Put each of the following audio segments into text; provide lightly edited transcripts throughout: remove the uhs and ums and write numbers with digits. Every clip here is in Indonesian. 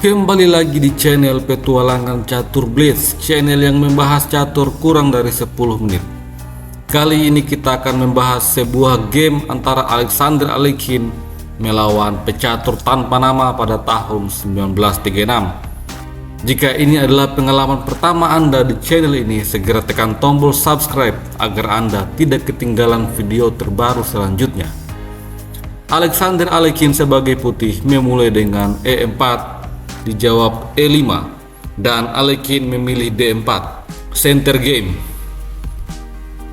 Kembali lagi di channel Petualangan Catur Blitz, channel yang membahas catur kurang dari 10 menit. Kali ini kita akan membahas sebuah game antara Alexander Alekhine melawan pecatur tanpa nama pada tahun 1936. Jika ini adalah pengalaman pertama Anda di channel ini, segera tekan tombol subscribe agar Anda tidak ketinggalan video terbaru selanjutnya. Alexander Alekhine sebagai putih memulai dengan E4, dijawab E5, dan Alekhine memilih D4, center game.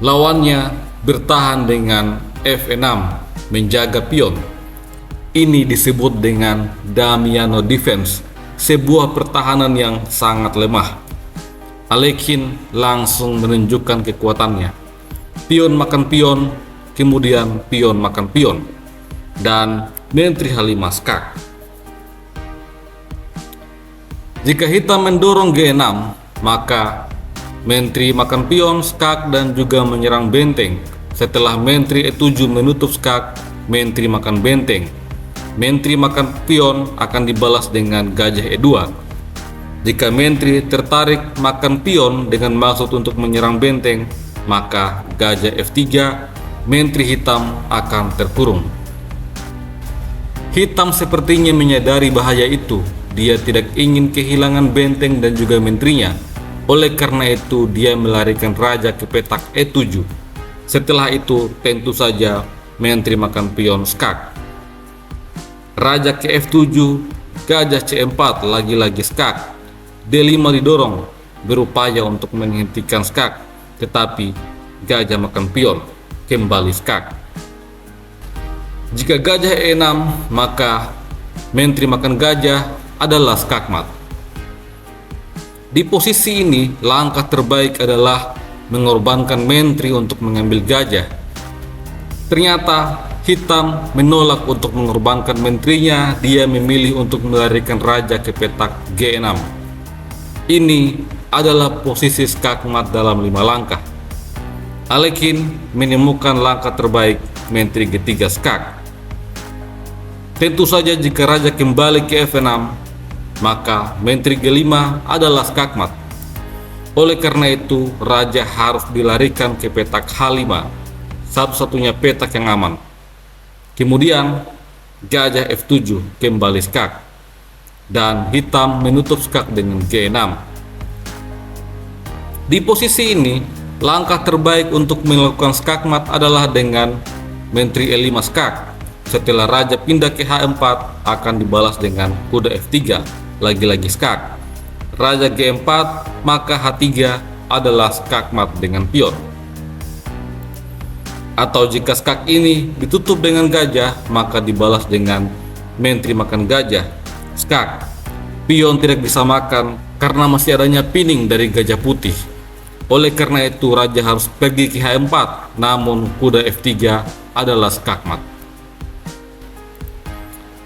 Lawannya bertahan dengan F6, menjaga pion. Ini disebut dengan Damiano defense, sebuah pertahanan yang sangat lemah. Alekhine langsung menunjukkan kekuatannya. Pion makan pion, kemudian pion makan pion, dan menteri H5 skak. Jika hitam mendorong G6, maka menteri makan pion, skak, dan juga menyerang benteng. Setelah menteri E7 menutup skak, menteri makan benteng. Menteri makan pion akan dibalas dengan gajah E2. Jika menteri tertarik makan pion dengan maksud untuk menyerang benteng, maka gajah F3, menteri hitam akan terkurung. Hitam sepertinya menyadari bahaya itu. Dia tidak ingin kehilangan benteng dan juga menterinya. Oleh karena itu, dia melarikan raja ke petak E7. Setelah itu, tentu saja menteri makan pion skak. Raja ke F7, gajah C4, lagi-lagi skak. D5 didorong, berupaya untuk menghentikan skak, tetapi gajah makan pion, kembali skak. Jika gajah E6, maka menteri makan gajah adalah skakmat. Di posisi ini, langkah terbaik adalah mengorbankan menteri untuk mengambil gajah. Ternyata hitam menolak untuk mengorbankan menterinya. Dia memilih untuk melarikan raja ke petak G6. Ini adalah posisi skakmat dalam 5 langkah. Alekhine menemukan langkah terbaik, menteri G3 skak. Tentu saja jika raja kembali ke F6, maka menteri G5 adalah skakmat. Oleh karena itu, raja harus dilarikan ke petak H5, satu-satunya petak yang aman. Kemudian gajah F7 kembali skak, dan hitam menutup skak dengan G6. Di posisi ini, langkah terbaik untuk melakukan skakmat adalah dengan menteri E5 skak. Setelah raja pindah ke H4, akan dibalas dengan kuda F3, lagi-lagi skak. Raja G4, maka H3 adalah skakmat dengan pion. Atau jika skak ini ditutup dengan gajah, maka dibalas dengan menteri makan gajah, skak. Pion tidak bisa makan karena masih adanya pining dari gajah putih. Oleh karena itu, raja harus pergi ke H4, namun kuda F3 adalah skakmat.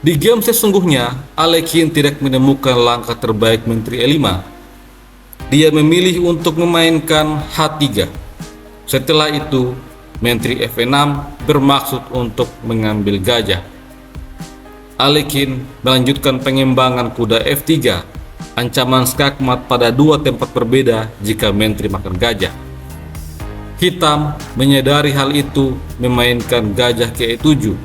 Di game sesungguhnya, Alekhine tidak menemukan langkah terbaik menteri E5. Dia memilih untuk memainkan H3. Setelah itu, menteri F6 bermaksud untuk mengambil gajah. Alekhine melanjutkan pengembangan kuda F3, ancaman skakmat pada 2 tempat berbeda jika menteri makan gajah. Hitam menyadari hal itu, memainkan gajah ke E7.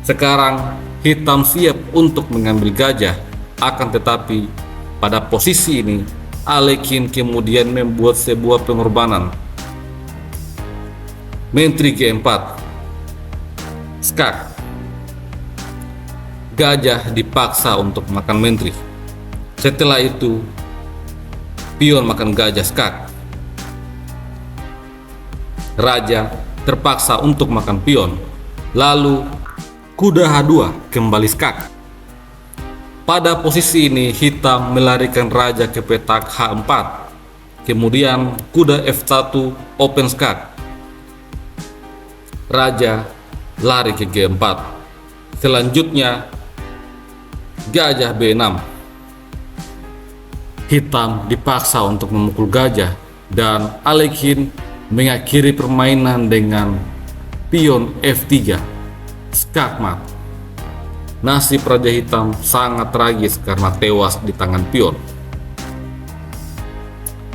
Sekarang hitam siap untuk mengambil gajah, akan tetapi pada posisi ini Alekhine kemudian membuat sebuah pengorbanan. Menteri G4 skak. Gajah dipaksa untuk makan menteri. Setelah itu, pion makan gajah skak. Raja terpaksa untuk makan pion. Lalu kuda H2 kembali skak. Pada posisi ini, hitam melarikan raja ke petak H4. Kemudian kuda F1 open skak. Raja lari ke G4. Selanjutnya gajah B6. Hitam dipaksa untuk memukul gajah, dan Alekhine mengakhiri permainan dengan pion F3, skakmat. Nasib Raja Hitam sangat tragis karena tewas di tangan pion.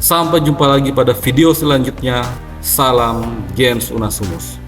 Sampai jumpa lagi pada video selanjutnya. Salam Gens Unasumus.